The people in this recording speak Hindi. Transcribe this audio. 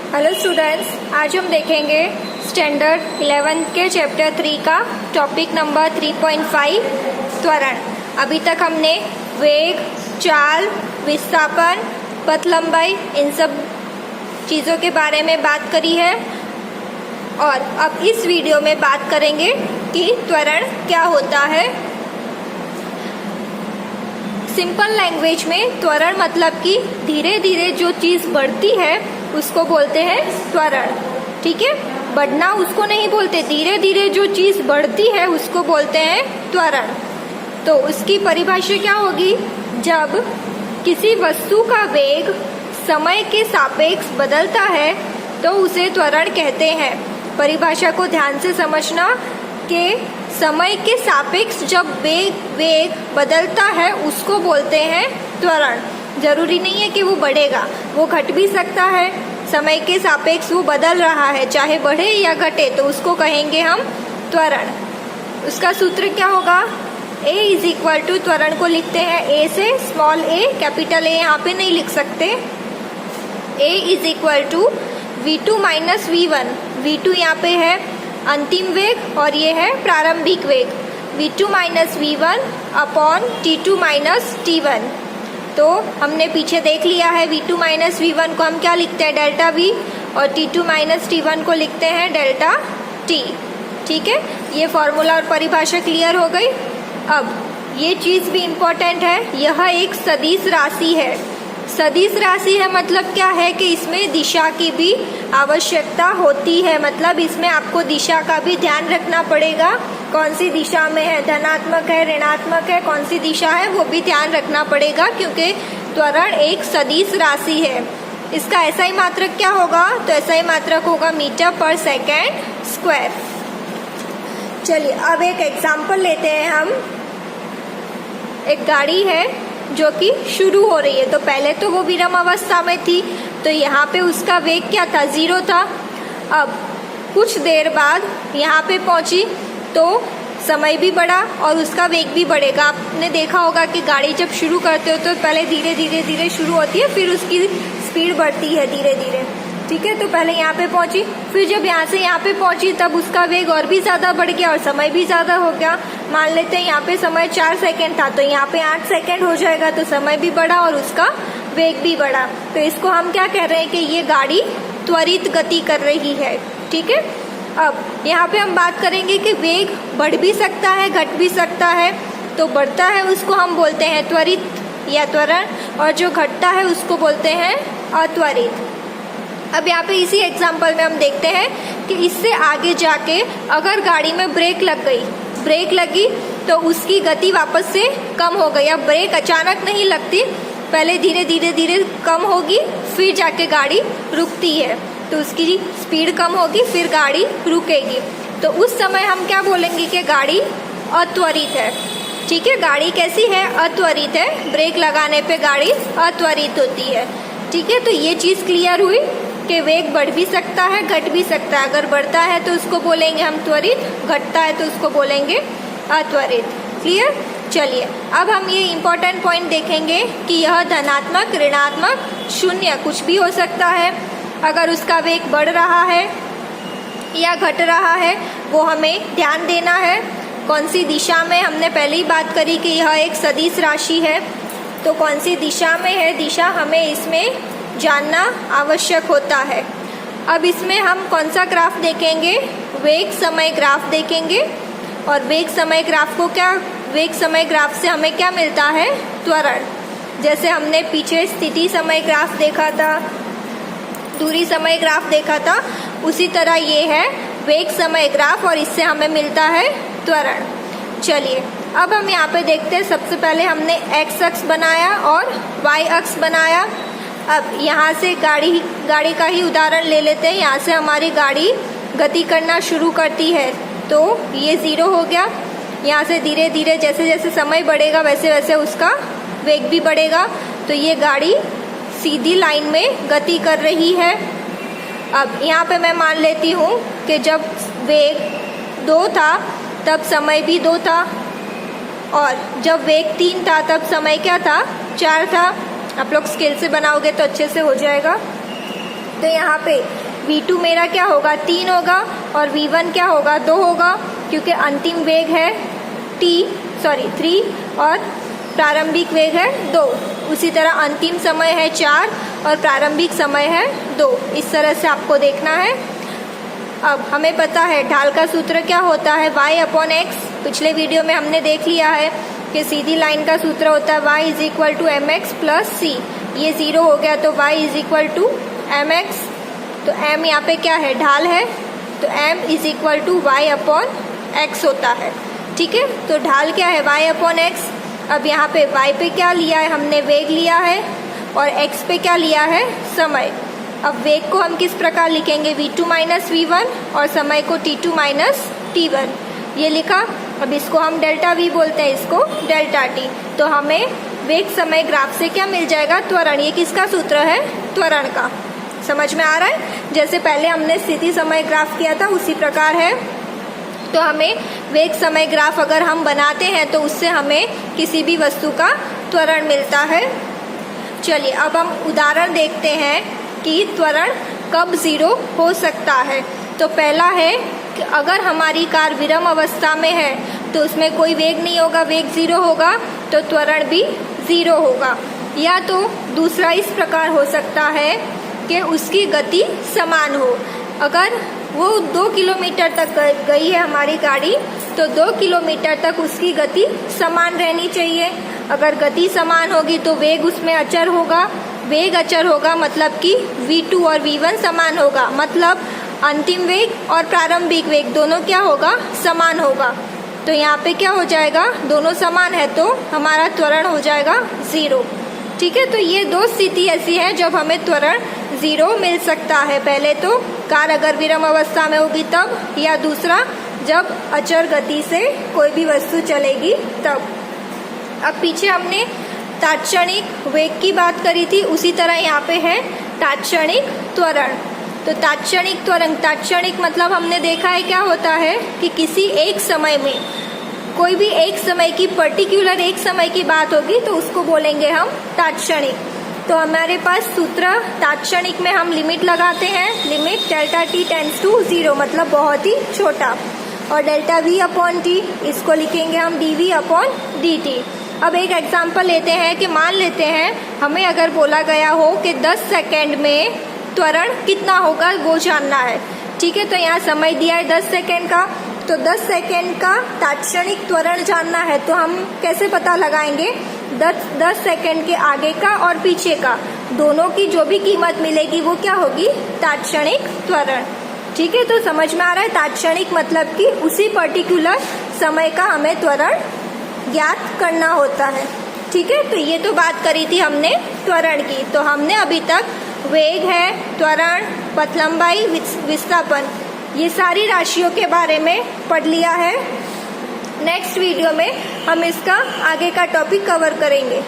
हेलो स्टूडेंट्स, आज हम देखेंगे स्टैंडर्ड 11 के चैप्टर 3 का टॉपिक नंबर 3.5 त्वरण। अभी तक हमने वेग, चाल, विस्थापन, पथ लंबाई, इन सब चीज़ों के बारे में बात करी है और अब इस वीडियो में बात करेंगे कि त्वरण क्या होता है। सिंपल लैंग्वेज में त्वरण मतलब कि धीरे धीरे जो चीज़ बढ़ती है उसको बोलते हैं त्वरण। ठीक है, बढ़ना उसको नहीं बोलते, धीरे धीरे जो चीज़ बढ़ती है उसको बोलते हैं त्वरण। तो उसकी परिभाषा क्या होगी? जब किसी वस्तु का वेग समय के सापेक्ष बदलता है तो उसे त्वरण कहते हैं। परिभाषा को ध्यान से समझना कि समय के सापेक्ष जब वेग बदलता है उसको बोलते हैं त्वरण। जरूरी नहीं है कि वो बढ़ेगा, वो घट भी सकता है। समय के सापेक्ष वो बदल रहा है, चाहे बढ़े या घटे, तो उसको कहेंगे हम त्वरण। उसका सूत्र क्या होगा? A इज इक्वल टू, त्वरण को लिखते हैं A से, स्मॉल a, कैपिटल A यहाँ पे नहीं लिख सकते। A is equal to V2 minus V1। V2 यहाँ पे है अंतिम वेग और ये है प्रारंभिक वेग। V2 minus V1 upon T2 minus T1। तो हमने पीछे देख लिया है, V2 माइनस V1 को हम क्या लिखते हैं? डेल्टा V, और T2 माइनस T1 को लिखते हैं डेल्टा T। ठीक है, ये फॉर्मूला और परिभाषा क्लियर हो गई। अब ये चीज़ भी इम्पोर्टेंट है, यह एक सदिश राशि है। सदिश राशि है मतलब क्या है कि इसमें दिशा की भी आवश्यकता होती है। मतलब इसमें आपको दिशा का भी ध्यान रखना पड़ेगा, कौन सी दिशा में है, धनात्मक है, ऋणात्मक है, कौन सी दिशा है वो भी ध्यान रखना पड़ेगा, क्योंकि त्वरण एक सदिश राशि है। इसका SI मात्रक क्या होगा? तो SI मात्रक होगा मीटर पर सेकेंड स्क्वायर। चलिए अब एक एग्जाम्पल लेते हैं हम। एक गाड़ी है जो कि शुरू हो रही है, तो पहले तो वो विराम अवस्था में थी, तो यहाँ पे उसका वेग क्या था? 0 था। अब कुछ देर बाद यहाँ पे पहुँची तो समय भी बढ़ा और उसका वेग भी बढ़ेगा। आपने देखा होगा कि गाड़ी जब शुरू करते हो तो पहले धीरे धीरे धीरे शुरू होती है, फिर उसकी स्पीड बढ़ती है धीरे धीरे। ठीक है, तो पहले यहाँ पे पहुँची, फिर जब यहाँ से यहाँ पे पहुँची तब उसका वेग और भी ज़्यादा बढ़ गया और समय भी ज़्यादा हो गया। मान लेते हैं यहाँ पे समय 4 सेकेंड था, तो यहाँ पे 8 सेकेंड हो जाएगा, तो समय भी बढ़ा और उसका वेग भी बढ़ा। तो इसको हम क्या कह रहे हैं कि ये गाड़ी त्वरित गति कर रही है। ठीक है, अब यहाँ पे हम बात करेंगे कि वेग बढ़ भी सकता है, घट भी सकता है। तो बढ़ता है उसको हम बोलते हैं त्वरित या त्वरण, और जो घटता है उसको बोलते हैं अत्वरित। अब यहाँ पे इसी एग्जाम्पल में हम देखते हैं कि इससे आगे जाके अगर गाड़ी में ब्रेक लगी तो उसकी गति वापस से कम हो गई। अब ब्रेक अचानक नहीं लगती, पहले धीरे धीरे धीरे कम होगी, फिर जाके गाड़ी रुकती है, तो उसकी स्पीड कम होगी, फिर गाड़ी रुकेगी। तो उस समय हम क्या बोलेंगे कि गाड़ी अत्वरित है। ठीक है, गाड़ी कैसी है? अत्वरित है। ब्रेक लगाने पे गाड़ी अत्वरित होती है। ठीक है, तो ये चीज़ क्लियर हुई कि वेग बढ़ भी सकता है, घट भी सकता है। अगर बढ़ता है तो उसको बोलेंगे हम त्वरित, घटता है तो उसको बोलेंगे अत्वरित। क्लियर? चलिए अब हम ये इम्पोर्टेंट पॉइंट देखेंगे कि यह धनात्मक, ऋणात्मक, शून्य कुछ भी हो सकता है। अगर उसका वेग बढ़ रहा है या घट रहा है वो हमें ध्यान देना है। कौन सी दिशा में? हमने पहले ही बात करी कि यह एक सदिश राशि है, तो कौन सी दिशा में है, दिशा हमें इसमें जानना आवश्यक होता है। अब इसमें हम कौन सा ग्राफ देखेंगे? वेग समय ग्राफ देखेंगे। और वेग समय ग्राफ को क्या, वेग समय ग्राफ से हमें क्या मिलता है? त्वरण। जैसे हमने पीछे स्थिति समय ग्राफ देखा था, दूरी समय ग्राफ देखा था, उसी तरह ये है वेग समय ग्राफ और इससे हमें मिलता है त्वरण। चलिए अब हम यहाँ पे देखते हैं। सबसे पहले हमने x अक्ष बनाया और y अक्ष बनाया। अब यहाँ से गाड़ी का ही उदाहरण ले लेते हैं। यहाँ से हमारी गाड़ी गति करना शुरू करती है तो ये 0 हो गया। यहाँ से धीरे धीरे जैसे जैसे समय बढ़ेगा वैसे वैसे उसका वेग भी बढ़ेगा, तो ये गाड़ी सीधी लाइन में गति कर रही है। अब यहाँ पे मैं मान लेती हूँ कि जब वेग 2 था तब समय भी 2 था, और जब वेग 3 था तब समय क्या था? 4 था। आप लोग स्केल से बनाओगे तो अच्छे से हो जाएगा। तो यहाँ पे v2 मेरा क्या होगा 3 होगा और v1 क्या होगा 2 होगा, क्योंकि अंतिम वेग है 3 और प्रारंभिक वेग है 2। उसी तरह अंतिम समय है 4 और प्रारंभिक समय है 2। इस तरह से आपको देखना है। अब हमें पता है ढाल का सूत्र क्या होता है y/x। पिछले वीडियो में हमने देख लिया है कि सीधी लाइन का सूत्र होता है y = mx + c। ये 0 हो गया तो y = mx। तो m यहाँ पे क्या है ढाल है, तो m = y/x होता है। ठीक है, तो ढाल क्या है y/x। अब यहाँ पे y पे क्या लिया है हमने वेग लिया है और x पे क्या लिया है समय। अब वेग को हम किस प्रकार लिखेंगे v2 - v1 और समय को t2 - t1 ये लिखा। अब इसको हम डेल्टा v बोलते हैं, इसको डेल्टा t। तो हमें वेग समय ग्राफ से क्या मिल जाएगा त्वरण। ये किसका सूत्र है त्वरण का। समझ में आ रहा है, जैसे पहले हमने स्थिति समय ग्राफ किया था उसी प्रकार है। तो हमें वेग समय ग्राफ अगर हम बनाते हैं तो उससे हमें किसी भी वस्तु का त्वरण मिलता है। चलिए अब हम उदाहरण देखते हैं कि त्वरण कब 0 हो सकता है। तो पहला है कि अगर हमारी कार विरम अवस्था में है तो उसमें कोई वेग नहीं होगा, वेग 0 होगा, तो त्वरण भी 0 होगा। या तो दूसरा इस प्रकार हो सकता है कि उसकी गति समान हो। अगर वो 2 किलोमीटर तक गई है हमारी गाड़ी, तो 2 किलोमीटर तक उसकी गति समान रहनी चाहिए। अगर गति समान होगी तो वेग उसमें अचर होगा। वेग अचर होगा मतलब कि v2 और v1 समान होगा, मतलब अंतिम वेग और प्रारंभिक वेग दोनों क्या होगा समान होगा। तो यहाँ पे क्या हो जाएगा, दोनों समान है तो हमारा त्वरण हो जाएगा 0। ठीक है, तो ये 2 स्थिति ऐसी है जब हमें त्वरण 0 मिल सकता है। पहले तो कार अगर विरम अवस्था में होगी तब, या दूसरा जब अचर गति से कोई भी वस्तु चलेगी तब। अब पीछे हमने तात्क्षणिक वेग की बात करी थी, उसी तरह यहाँ पे है तात्क्षणिक त्वरण। तो तात्क्षणिक त्वरण, तात्क्षणिक मतलब हमने देखा है क्या होता है कि किसी एक समय में कोई भी एक समय की पर्टिकुलर एक समय की बात होगी तो उसको बोलेंगे हम तात्क्षणिक। तो हमारे पास सूत्र तात्क्षणिक में हम लिमिट लगाते हैं, limit delta t tends to 0 मतलब बहुत ही छोटा, और डेल्टा v/t इसको लिखेंगे हम dv/dt। अब एक एग्जांपल लेते हैं कि मान लेते हैं हमें अगर बोला गया हो कि 10 सेकेंड में त्वरण कितना होगा वो जानना है। ठीक है, तो यहाँ समय दिया है 10 सेकेंड का, तो 10 सेकेंड का तात्क्षणिक त्वरण जानना है तो हम कैसे पता लगाएंगे। 10 सेकेंड के आगे का और पीछे का दोनों की जो भी कीमत मिलेगी वो क्या होगी तात्क्षणिक त्वरण। ठीक है, तो समझ में आ रहा है तात्क्षणिक मतलब कि उसी पर्टिकुलर समय का हमें त्वरण ज्ञात करना होता है। ठीक है, तो ये तो बात करी थी हमने त्वरण की। तो हमने अभी तक वेग है, त्वरण, पथ लंबाई, विस्थापन, ये सारी राशियों के बारे में पढ़ लिया है। नेक्स्ट वीडियो में हम इसका आगे का टॉपिक कवर करेंगे।